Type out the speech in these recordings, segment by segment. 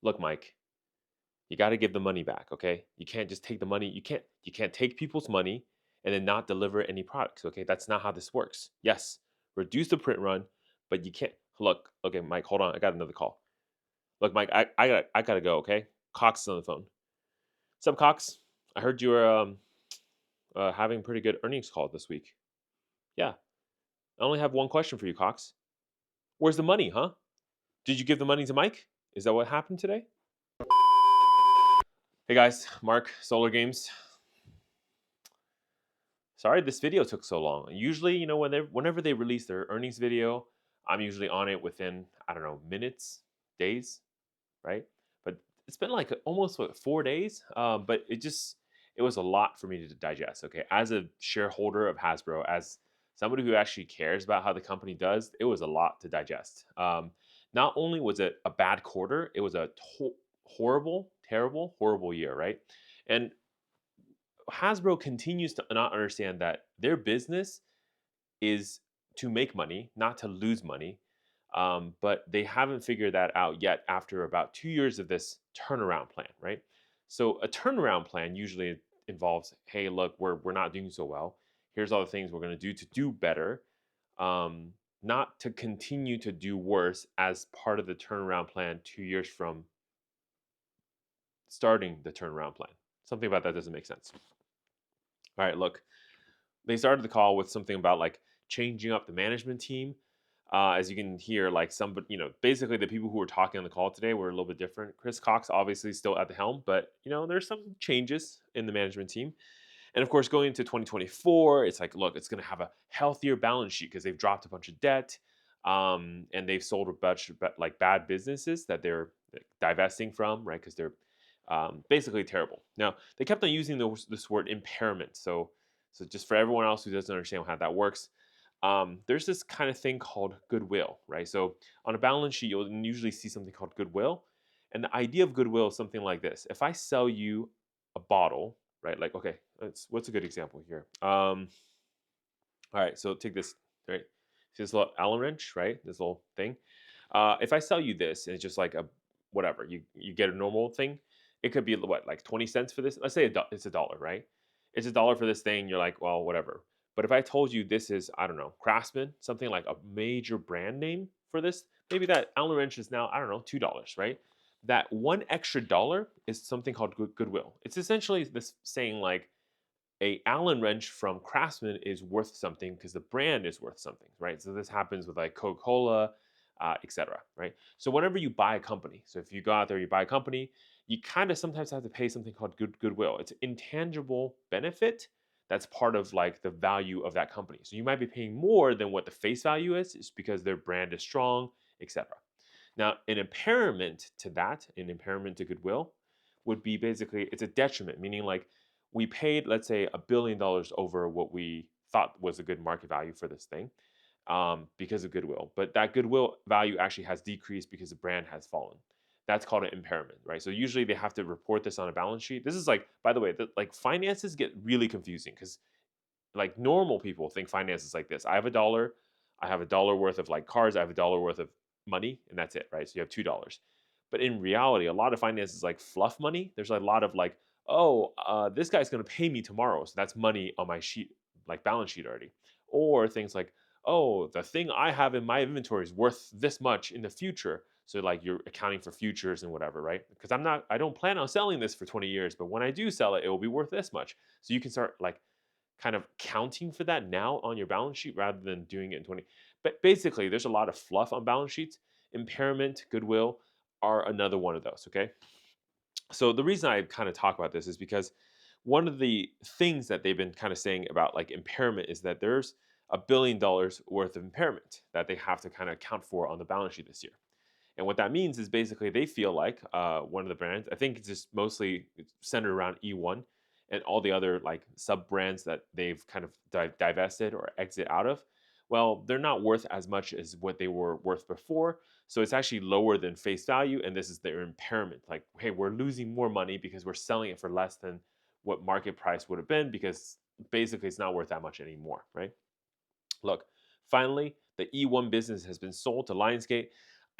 Look, Mike, you got to give the money back, okay? You can't just take the money. You can't take people's money and then not deliver any products, okay? That's not how this works. Yes, reduce the print run, but you can't. Look, okay, Mike, hold on. I got another call. Look, Mike, I gotta go, okay? Cox is on the phone. What's up, Cox? I heard you were having pretty good earnings call this week. Yeah, I only have one question for you, Cox. Where's the money, huh? Did you give the money to Mike? Is that what happened today? Hey guys, Mark, Solar Games. Sorry this video took so long. Usually, whenever they release their earnings video, I'm usually on it within, I don't know, minutes, days, right? But it's been like almost 4 days. But it was a lot for me to digest. Okay, as a shareholder of Hasbro, as somebody who actually cares about how the company does, it was a lot to digest. Not only was it a bad quarter, it was a horrible, terrible, horrible year, right? And Hasbro continues to not understand that their business is to make money, not to lose money. But they haven't figured that out yet after about 2 years of this turnaround plan, right? So a turnaround plan usually involves, hey, look, we're not doing so well. Here's all the things we're going to do to do better, not to continue to do worse as part of the turnaround plan 2 years from starting the turnaround plan. Something about that doesn't make sense. All right, look, they started the call with something about like changing up the management team. As you can hear, like basically the people who were talking on the call today were a little bit different. Chris Cox obviously still at the helm, but there's some changes in the management team. And of course, going into 2024, it's like, look, it's going to have a healthier balance sheet because they've dropped a bunch of debt, and they've sold a bunch of like bad businesses that they're like, divesting from, right? Because they're basically terrible. Now, they kept on using this word impairment. So just for everyone else who doesn't understand how that works, there's this kind of thing called goodwill, right? So on a balance sheet, you'll usually see something called goodwill. And the idea of goodwill is something like this. If I sell you a bottle, right? Like, okay, what's a good example here? All right, so take this, right? See this little Allen wrench, right? This little thing. If I sell you this, and it's just like a whatever, you get a normal thing. It could be what, like 20 cents for this. Let's say it's $1, right? It's $1 for this thing. You're like, well, whatever. But if I told you this is, I don't know, Craftsman, something like a major brand name for this, maybe that Allen wrench is now, I don't know, $2, right? That one extra dollar is something called goodwill. It's essentially this saying like a Allen wrench from Craftsman is worth something because the brand is worth something, right? So this happens with like Coca-Cola, etc. Right? So whenever you buy a company, so if you go out there, you buy a company, you kind of sometimes have to pay something called goodwill. It's an intangible benefit that's part of like the value of that company. So you might be paying more than what the face value is because their brand is strong, etc. Now, an impairment to goodwill would be basically it's a detriment, meaning like we paid, let's say, $1 billion over what we thought was a good market value for this thing because of goodwill. But that goodwill value actually has decreased because the brand has fallen. That's called an impairment, right? So usually they have to report this on a balance sheet. This is like, by the way, like finances get really confusing because like normal people think finance is like this. I have $1 worth of like cars, I have $1 worth of money, and that's it, right? So you have $2. But in reality, a lot of finance is like fluff money. There's a lot of like, oh, this guy's gonna pay me tomorrow, so that's money on my sheet, like balance sheet already. Or things like, oh, the thing I have in my inventory is worth this much in the future. So like you're accounting for futures and whatever, right? Because I don't plan on selling this for 20 years, but when I do sell it, it will be worth this much. So you can start like kind of counting for that now on your balance sheet rather than doing it in 20. But basically, there's a lot of fluff on balance sheets. Impairment, goodwill are another one of those, okay? So the reason I kind of talk about this is because one of the things that they've been kind of saying about like impairment is that there's $1 billion worth of impairment that they have to kind of account for on the balance sheet this year. And what that means is basically they feel like one of the brands, I think it's just mostly centered around E1 and all the other like sub brands that they've kind of divested or exit out of. Well, they're not worth as much as what they were worth before. So it's actually lower than face value. And this is their impairment. Like, hey, we're losing more money because we're selling it for less than what market price would have been because basically it's not worth that much anymore, right? Look, finally, the E1 business has been sold to Lionsgate.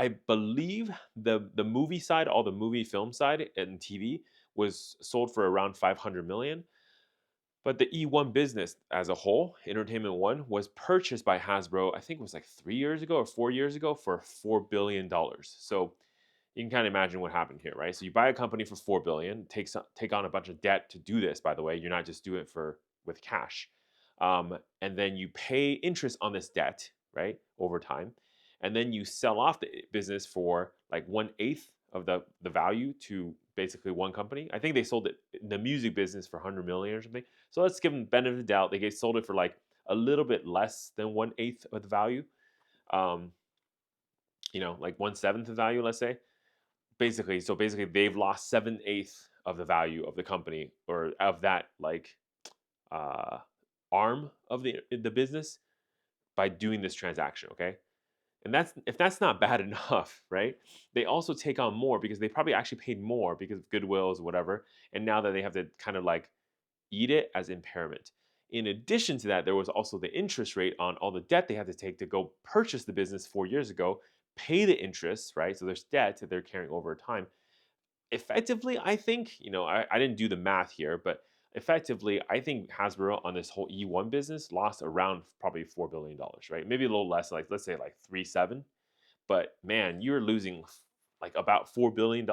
I believe the movie side, all the movie film side and TV was sold for around 500 million. But the E1 business as a whole, Entertainment One, was purchased by Hasbro, I think it was like 3 years ago or 4 years ago for $4 billion. So you can kind of imagine what happened here, right? So you buy a company for 4 billion, take on a bunch of debt to do this. By the way, you're not just doing it for with cash, and then you pay interest on this debt, right, over time, and then you sell off the business for like 1/8 of the value to basically one company. I think they sold it in the music business for 100 million or something. So let's give them benefit of the doubt. They sold it for like a little bit less than 1/8 of the value. Um, like 1/7 of the value, let's say. Basically they've lost 7/8 of the value of the company or of that like uh arm of the business by doing this transaction. Okay, and that's if that's not bad enough, right? They also take on more because they probably actually paid more because of goodwills or whatever, and now that they have to kind of like eat it as impairment. In addition to that, there was also the interest rate on all the debt they had to take to go purchase the business 4 years ago, pay the interest, right? So there's debt that they're carrying over time. Effectively, I think, I didn't do the math here, but effectively, I think Hasbro on this whole E1 business lost around probably $4 billion, right? Maybe a little less, like let's say like 3.7. But man, you're losing like about $4 billion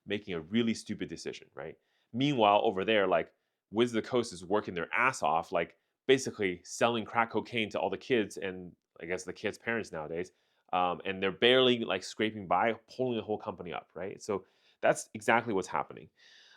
making a really stupid decision, right? Meanwhile, over there, like Wiz the Coast is working their ass off, like basically selling crack cocaine to all the kids and I guess the kids' parents nowadays. And they're barely like scraping by, pulling the whole company up, right? So that's exactly what's happening.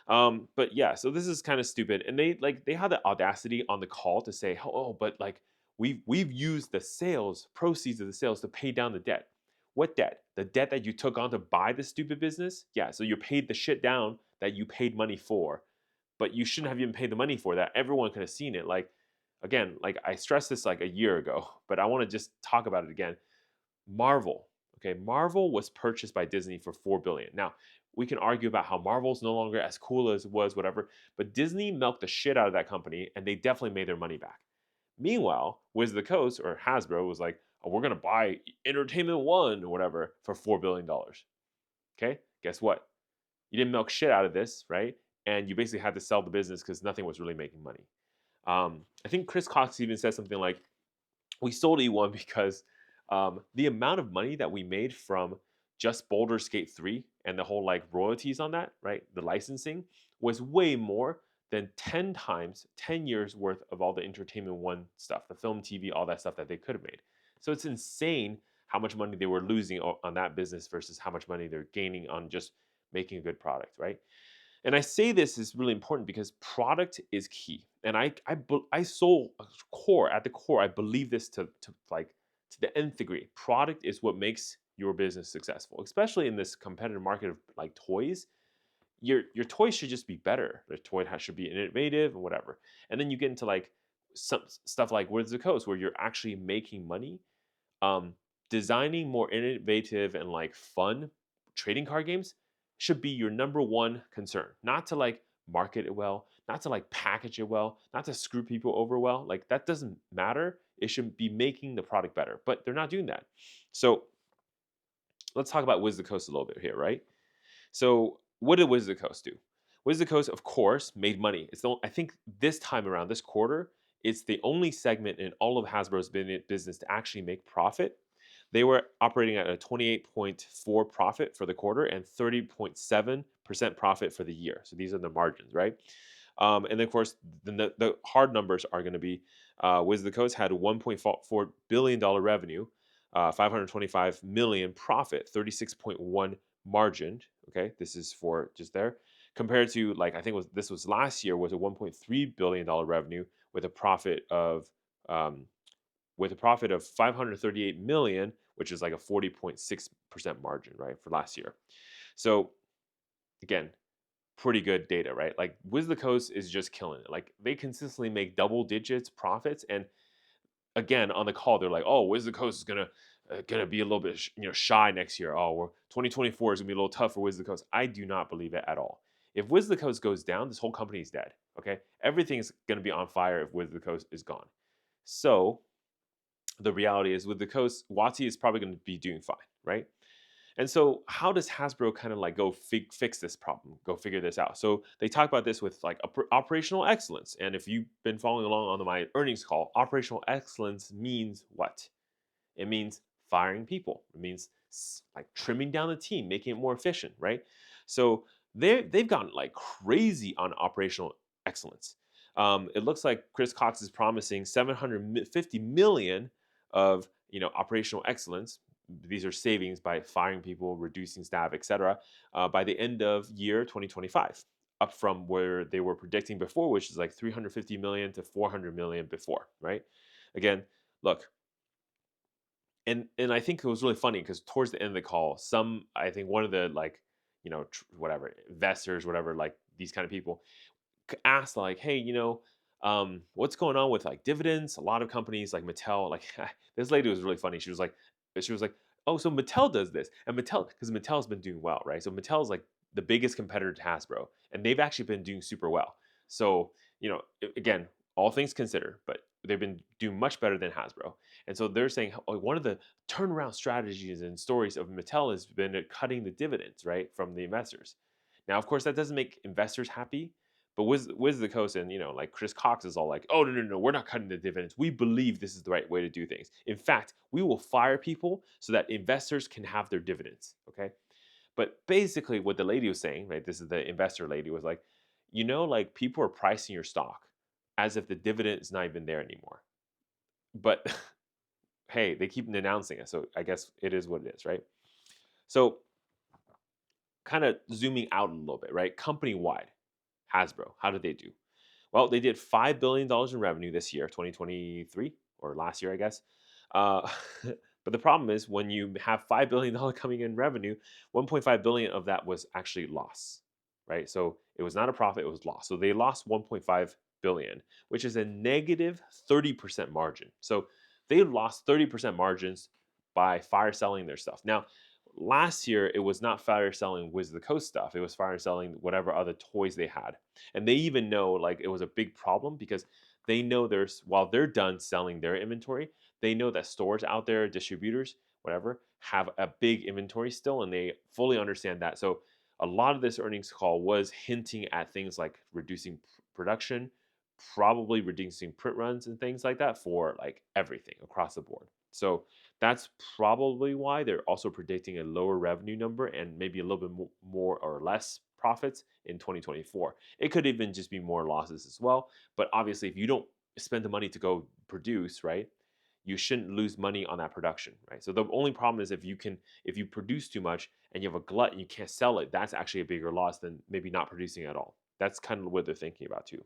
But yeah, so this is kind of stupid. And they had the audacity on the call to say, oh, but like we've used the sales proceeds of the sales to pay down the debt. What debt? The debt that you took on to buy the stupid business? Yeah, so you paid the shit down that you paid money for, but you shouldn't have even paid the money for that. Everyone could have seen it. Like, again, like I stressed this like a year ago, but I want to just talk about it again. Marvel. Okay, Marvel was purchased by Disney for 4 billion. Now, we can argue about how Marvel's no longer as cool as it was, whatever, but Disney milked the shit out of that company and they definitely made their money back. Meanwhile, Wiz the Coast or Hasbro was like, oh, we're gonna buy Entertainment One or whatever for $4 billion. Okay, guess what? You didn't milk shit out of this, right? And you basically had to sell the business because nothing was really making money. I think Chris Cox even said something like, we sold E1 because the amount of money that we made from just Baldur's Gate 3 and the whole like royalties on that, right? The licensing was way more than 10 times, 10 years worth of all the Entertainment One stuff, the film, TV, all that stuff that they could have made. So it's insane how much money they were losing on that business versus how much money they're gaining on just making a good product, right? And I say this is really important because product is key. And I so core at the core, I believe this to like to the nth degree. Product is what makes your business successful, especially in this competitive market of like toys. Your toys should just be better. The toy should be innovative and whatever. And then you get into like some stuff like Wizards of the Coast, where you're actually making money. um, Designing more innovative and like fun trading card games should be your number one concern. Not to like market it well, not to like package it well, not to screw people over well. Like that doesn't matter. It should be making the product better, but they're not doing that. So let's talk about Wiz the Coast a little bit here, right? So what did Wiz the Coast do? Wiz the Coast, of course, made money. I think this time around, this quarter, it's the only segment in all of Hasbro's business to actually make profit. They were operating at a 28.4 profit for the quarter and 30.7% profit for the year. So these are the margins, right? And then, of course, the hard numbers are going to be Wiz the Coast had $1.4 billion revenue, 525 million profit, 36.1 margin. Okay, this is for just there compared to like I think this was last year was a $1.3 billion revenue with a profit of um, 538 million, which is like a 40.6% margin, right, for last year. So again, pretty good data, right? Like Wiz the Coast is just killing it. Like they consistently make double digits profits, and again on the call they're like, "Oh, Wiz the Coast is gonna be a little bit shy next year. Oh, 2024 is gonna be a little tough for Wiz the Coast." I do not believe it at all. If Wiz the Coast goes down, this whole company is dead. Okay, everything is gonna be on fire if Wiz the Coast is gone. So the reality is with the Coast, Watsy is probably going to be doing fine, right? And so, how does Hasbro kind of like go fix this problem, go figure this out? So, they talk about this with like operational excellence. And if you've been following along on my earnings call, operational excellence means what? It means firing people. It means like trimming down the team, making it more efficient, right? So, they've gotten like crazy on operational excellence. It looks like Chris Cox is promising 750 million of operational excellence. These are savings by firing people, reducing staff, etc. By the end of year 2025, up from where they were predicting before, which is like 350 million to 400 million before, right? Again, look, and I think it was really funny because towards the end of the call, I think one of the like, whatever investors, whatever, like these kind of people asked like, hey, what's going on with like dividends? A lot of companies like Mattel, like this lady was really funny. She was like, oh, so Mattel does this, and Mattel, because Mattel's been doing well, right? So Mattel's like the biggest competitor to Hasbro, and they've actually been doing super well. So again, all things considered, but they've been doing much better than Hasbro. And so they're saying, oh, one of the turnaround strategies and stories of Mattel has been cutting the dividends, right, from the investors. Now, of course, that doesn't make investors happy, but Wiz the Coast and like Chris Cox is all like, oh no no no, we're not cutting the dividends. We believe this is the right way to do things. In fact, we will fire people so that investors can have their dividends. Okay, but basically, what the lady was saying, right? This is the investor lady was like, like people are pricing your stock as if the dividend is not even there anymore. But hey, they keep announcing it, so I guess it is what it is, right? So, kind of zooming out a little bit, right? Company wide, Hasbro, how did they do? Well, they did $5 billion in revenue this year, 2023, or last year, I guess. Uh, but the problem is when you have $5 billion coming in revenue, 1.5 billion of that was actually loss, right? So it was not a profit; it was loss. So they lost 1.5 billion, which is a negative 30% margin. So they lost 30% margins by fire selling their stuff. Now, last year it was not fire selling Wiz the Coast stuff; it was fire selling whatever other toys they had. And they even know like it was a big problem because they know there's while they're done selling their inventory, they know that stores out there, distributors, whatever, have a big inventory still, and they fully understand that. So a lot of this earnings call was hinting at things like reducing production, probably reducing print runs and things like that for like everything across the board. So that's probably why they're also predicting a lower revenue number and maybe a little bit more or less profits in 2024. It could even just be more losses as well. But obviously, if you don't spend the money to go produce, right, you shouldn't lose money on that production, right? So the only problem is if you produce too much and you have a glut and you can't sell it, that's actually a bigger loss than maybe not producing at all. That's kind of what they're thinking about too.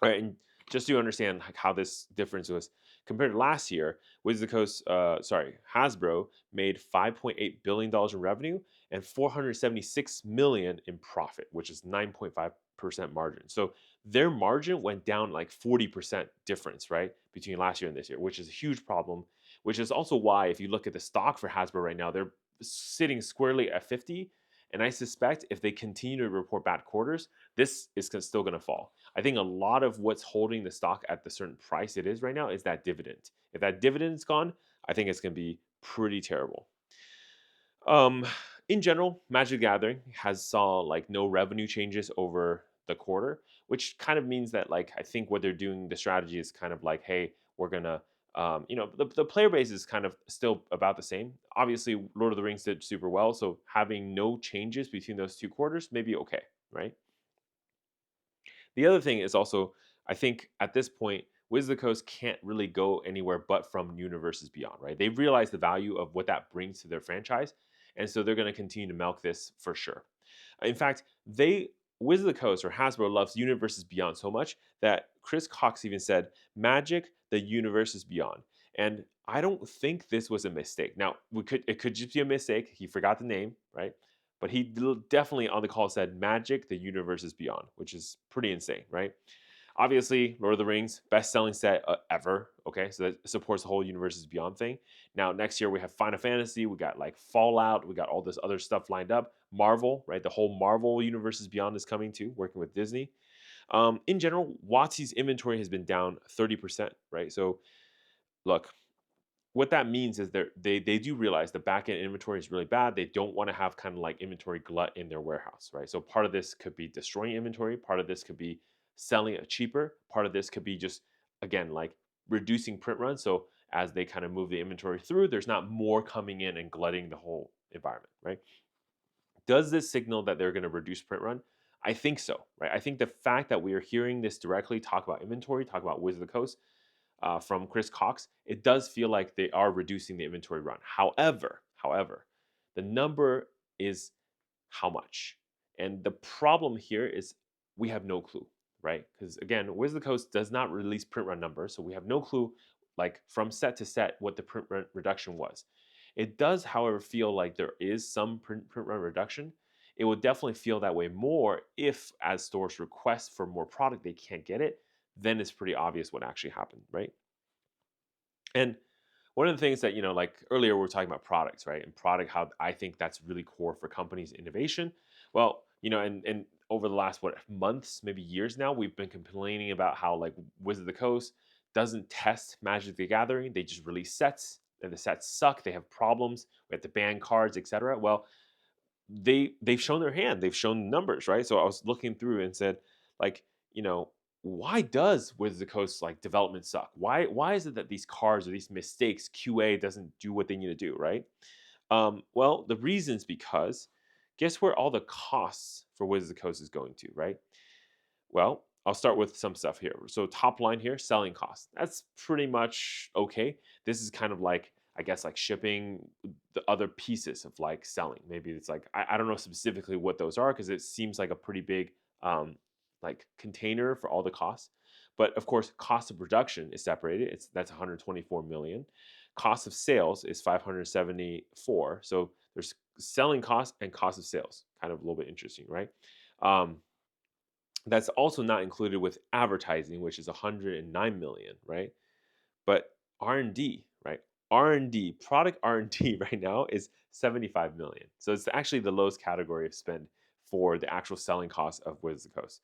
All right, and just to understand like how this difference was compared to last year, Hasbro made $5.8 billion in revenue and 476 million in profit, which is 9.5% margin. So their margin went down like 40% difference, right, between last year and this year, which is a huge problem. Which is also why, if you look at the stock for Hasbro right now, they're sitting squarely at 50. And I suspect if they continue to report bad quarters, this is still going to fall. I think a lot of what's holding the stock at the certain price it is right now is that dividend. If that dividend is gone, I think it's going to be pretty terrible. Um, in general, Magic the Gathering has saw like no revenue changes over the quarter, which kind of means that like I think what they're doing, the strategy is kind of like, hey, we're gonna the player base is kind of still about the same. Obviously, Lord of the Rings did super well, so having no changes between those two quarters may be okay, right? The other thing is also, I think at this point, Wiz the Coast can't really go anywhere but from Universes Beyond, right? They've realized the value of what that brings to their franchise, and so they're going to continue to milk this for sure. In fact, Wiz the Coast or Hasbro loves Universes Beyond so much that Chris Cox even said, "Magic, the Universes Beyond." And I don't think this was a mistake. Now, it could just be a mistake. He forgot the name, right? But he definitely on the call said Magic, the Universe is Beyond, which is pretty insane, right? Obviously, Lord of the Rings, best-selling set ever. Okay, so that supports the whole Universe is Beyond thing. Now, next year we have Final Fantasy, we got like Fallout, we got all this other stuff lined up. Marvel, right? The whole Marvel Universe is Beyond is coming too, working with Disney. In general, WotC's inventory has been down 30%, right? So, look, what that means is they do realize the back end inventory is really bad. They don't want to have kind of like inventory glut in their warehouse, right? So part of this could be destroying inventory, part of this could be selling it cheaper, part of this could be just again like reducing print runs. So as they kind of move the inventory through, there's not more coming in and glutting the whole environment, right? Does this signal that they're going to reduce print run? I think so, right? I think the fact that we are hearing this directly talk about inventory, talk about Wiz the Coast, from Chris Cox, it does feel like they are reducing the inventory run. However, the number is how much? And the problem here is we have no clue, right? Because again, Wiz the Coast does not release print run numbers, so we have no clue, like from set to set, what the print run reduction was. It does, however, feel like there is some print run reduction. It would definitely feel that way more if, as stores request for more product, they can't get it. Then it's pretty obvious what actually happened, right? And one of the things that, like earlier we were talking about products, right? And product, how I think that's really core for companies' innovation. Well, and over the last months, maybe years now, we've been complaining about how like Wizard of the Coast doesn't test Magic the Gathering. They just release sets and the sets suck. They have problems. We have to ban cards, etc. Well, they've shown their hand. They've shown numbers, right? So I was looking through and said, like, why does Wizards of the Coast like development suck? Why is it that these cards or these mistakes QA doesn't do what they need to do, right? Well, the reason is because guess where all the costs for Wizards of the Coast is going to, right? Well, I'll start with some stuff here. So top line here, selling costs. That's pretty much okay. This is kind of like, I guess, like shipping the other pieces of like selling. Maybe it's like I don't know specifically what those are because it seems like a pretty big like container for all the costs. But of course, cost of production is separated. That's 124 million. Cost of sales is 574. So there's selling costs and cost of sales. Kind of a little bit interesting, right? Um, that's also not included with advertising, which is 109 million, right? But R&D, right? R&D, product R&D right now is 75 million. So it's actually the lowest category of spend for the actual selling cost of Wizards of the Coast.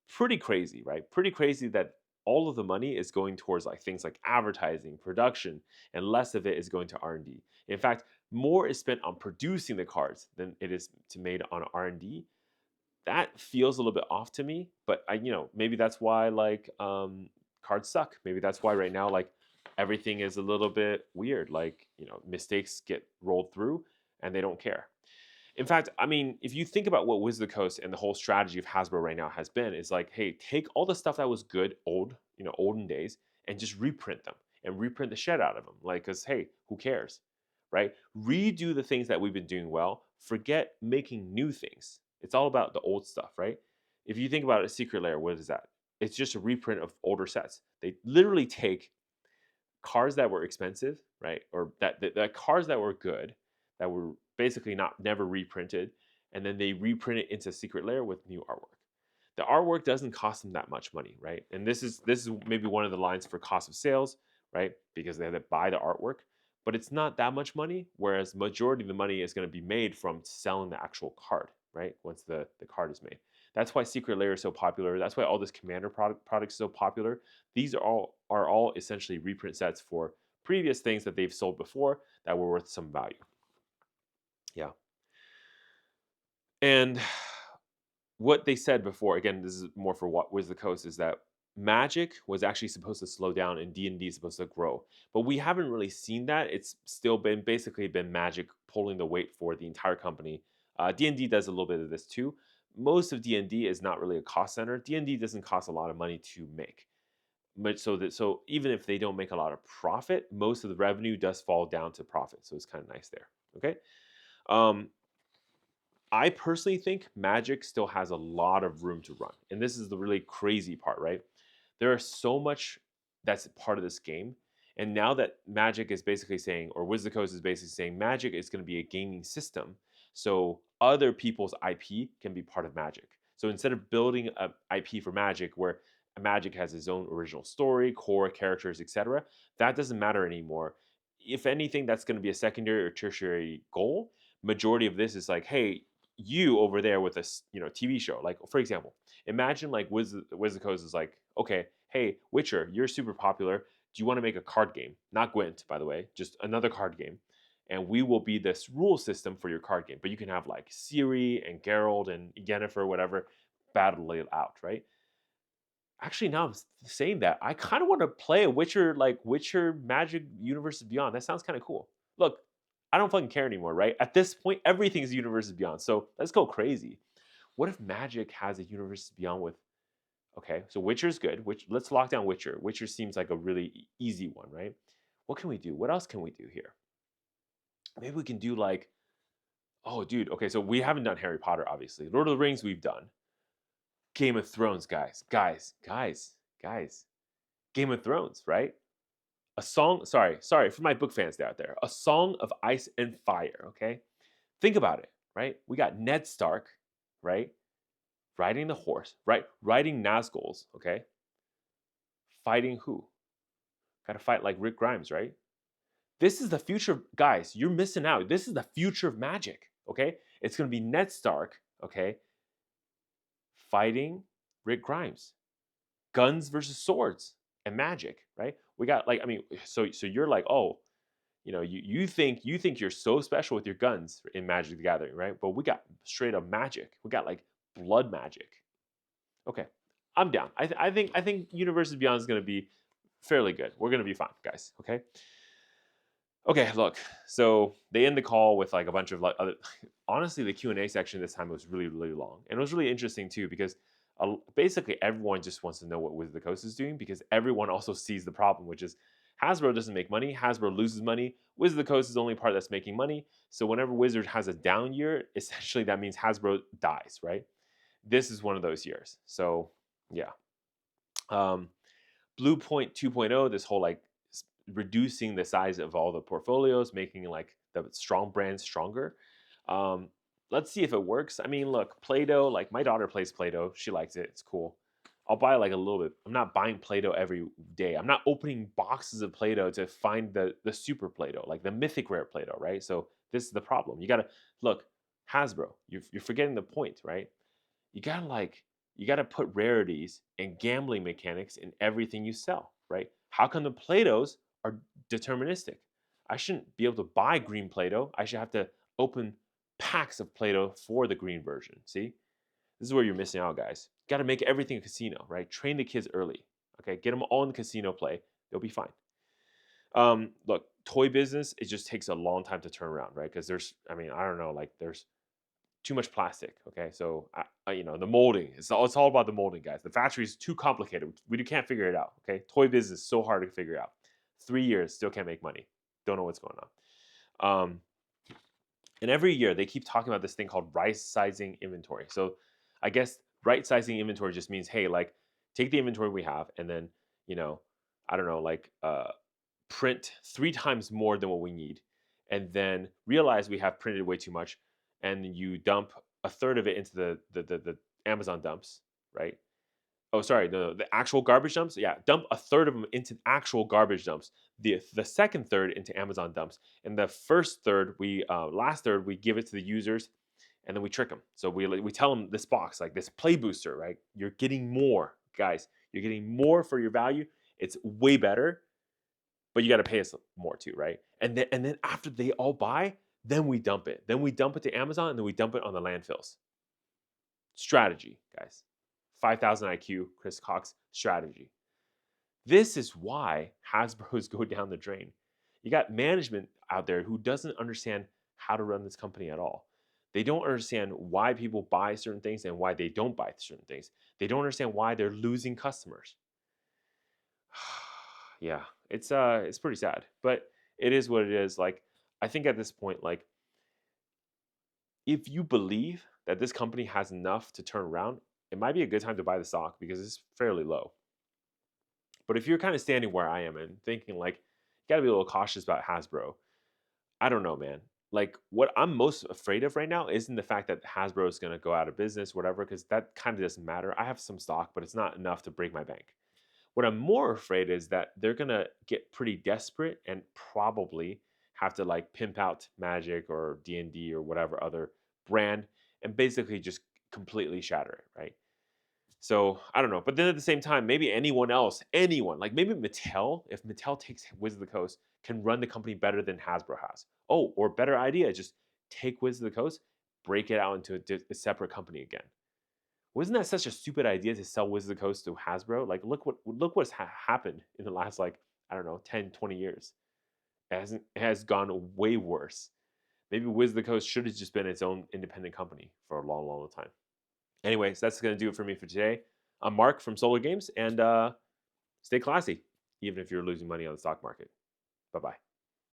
Pretty crazy, right? Pretty crazy that all of the money is going towards like things like advertising, production, and less of it is going to R&D. In fact, more is spent on producing the cards than it is to made on R&D. That feels a little bit off to me, but maybe that's why like cards suck. Maybe that's why right now like everything is a little bit weird. Like, mistakes get rolled through and they don't care. In fact, I mean, if you think about what Wizard of the Coast and the whole strategy of Hasbro right now has been, is like, hey, take all the stuff that was good, olden days, and just reprint them and reprint the shit out of them. Like, because hey, who cares, right? Redo the things that we've been doing well. Forget making new things. It's all about the old stuff, right? If you think about a Secret Lair, what is that? It's just a reprint of older sets. They literally take cars that were expensive, right? Or that cars that were good, that were basically not never reprinted, and then they reprint it into Secret Lair with new artwork. The artwork doesn't cost them that much money, right? And this is maybe one of the lines for cost of sales, right? Because they have to buy the artwork, but it's not that much money. Whereas majority of the money is going to be made from selling the actual card, right? Once the card is made. That's why Secret Lair is so popular. That's why all this Commander product is so popular. These are all essentially reprint sets for previous things that they've sold before that were worth some value. Yeah. And what they said before, again, this is more for what was the Coast, is that Magic was actually supposed to slow down and D&D is supposed to grow. But we haven't really seen that. It's still basically been Magic pulling the weight for the entire company. D&D does a little bit of this too. Most of D&D is not really a cost center. D&D doesn't cost a lot of money to make. But so even if they don't make a lot of profit, most of the revenue does fall down to profit. So it's kind of nice there. Okay. Um, I personally think Magic still has a lot of room to run. And this is the really crazy part, right? There is so much that's part of this game. And now that Magic is basically saying, or Wizard of the Coast is basically saying, Magic is going to be a gaming system. So other people's IP can be part of Magic. So instead of building an IP for Magic where Magic has its own original story, core characters, etc., that doesn't matter anymore. If anything, that's going to be a secondary or tertiary goal. Majority of this is like, hey, you over there with a TV show. Like for example, imagine like Wizard of the Coast is like, okay, hey Witcher, you're super popular. Do you want to make a card game? Not Gwent, by the way, just another card game. And we will be this rule system for your card game. But you can have like Ciri and Geralt and Yennefer, whatever, battle it out, right? Actually, now I'm saying that, I kind of want to play a Witcher, like Witcher Magic Universes Beyond. That sounds kind of cool. Look, I don't fucking care anymore, right? At this point, everything's Universes Beyond. So let's go crazy. What if Magic has a Universes Beyond with? Okay, so Witcher's good. Let's lock down Witcher. Witcher seems like a really easy one, right? What can we do? What else can we do here? Maybe we can do like, oh, dude. Okay, so we haven't done Harry Potter, obviously. Lord of the Rings, we've done. Game of Thrones, guys. Game of Thrones, right? A song. Sorry for my book fans out there. A Song of Ice and Fire. Okay, think about it, right? We got Ned Stark, right? Riding the horse, right? Riding Nazguls, okay? Fighting who? Got to fight like Rick Grimes, right? This is the future, guys. You're missing out. This is the future of Magic, okay? It's going to be Ned Stark, okay? Fighting Rick Grimes. Guns versus swords and magic, right? We got like, I mean, so you're like, oh, you think you're so special with your guns in Magic the Gathering, right? But we got straight up magic. We got like blood magic. Okay, I'm down. I think Universes Beyond is going to be fairly good. We're going to be fine, guys. Okay. Okay, look. So they end the call with like a bunch of like other. Honestly, the Q&A section this time was really long, and it was really interesting too because basically everyone just wants to know what Wiz The Coast is doing because everyone also sees the problem, which is Hasbro doesn't make money. Hasbro loses money. Wiz The Coast is the only part that's making money. So whenever Wizard has a down year, essentially that means Hasbro dies, right? This is one of those years. So yeah. Blue Point 2.0, this whole like reducing the size of all the portfolios, making like the strong brands stronger. Let's see if it works. I mean, look, Play-Doh, like my daughter plays Play-Doh. She likes it. It's cool. I'll buy like a little bit. I'm not buying Play-Doh every day. I'm not opening boxes of Play-Doh to find the super Play-Doh, like the mythic rare Play-Doh, right? So this is the problem. You got to look, Hasbro, you're forgetting the point, right? You got to put rarities and gambling mechanics in everything you sell, right? How come the Play-Dohs are deterministic? I shouldn't be able to buy green Play-Doh. I should have to open packs of Play-Doh for the green version. See? This is where you're missing out, guys. Got to make everything a casino, right? Train the kids early. Okay, get them all in the casino play. They'll be fine. Look, toy business, it just takes a long time to turn around, right? Because I don't know, like there's too much plastic. Okay, so the molding. It's all about the molding, guys. The factory is too complicated. We can't figure it out. Okay, toy business is so hard to figure out. 3 years still can't make money. Don't know what's going on. And every year they keep talking about this thing called right sizing inventory. So I guess right sizing inventory just means, hey, like take the inventory we have and then I don't know, like print 3 times more than what we need, and then realize we have printed way too much, and you dump a third of it into the Amazon dumps, right? Oh, sorry, no, the actual garbage dumps. Yeah, dump a third of them into actual garbage dumps. The second third into Amazon dumps, and the first third, last third, we give it to the users, and then we trick them. So we tell them this box, like this play booster, right? You're getting more, guys. You're getting more for your value. It's way better, but you got to pay us more too, right? And then after they all buy, then we dump it. Then we dump it to Amazon, and then we dump it on the landfills. Strategy, guys. 5,000 IQ, Chris Cox strategy. This is why Hasbro's go down the drain. You got management out there who doesn't understand how to run this company at all. They don't understand why people buy certain things and why they don't buy certain things. They don't understand why they're losing customers. Yeah, it's pretty sad, but it is what it is. Like, I think at this point, like, if you believe that this company has enough to turn around, it might be a good time to buy the stock because it's fairly low. But if you're kind of standing where I am and thinking like, you gotta be a little cautious about Hasbro, I don't know, man. Like, what I'm most afraid of right now isn't the fact that Hasbro is gonna go out of business, whatever, because that kind of doesn't matter. I have some stock, but it's not enough to break my bank. What I'm more afraid is that they're gonna get pretty desperate and probably have to like pimp out Magic or D&D or whatever other brand and basically just completely shatter it, right? So I don't know. But then at the same time, maybe anyone else, anyone, like maybe Mattel, if Mattel takes Wizard of the Coast, can run the company better than Hasbro has. Oh, or better idea, just take Wizard of the Coast, break it out into a separate company again. Wasn't that such a stupid idea to sell Wizard of the Coast to Hasbro? Like, look what's happened in the last like I don't know 10, 20 years. It has gone way worse. Maybe Wiz the Coast should have just been its own independent company for a long, long time. Anyways, that's going to do it for me for today. I'm Mark from Solar Games, and stay classy, even if you're losing money on the stock market. Bye bye.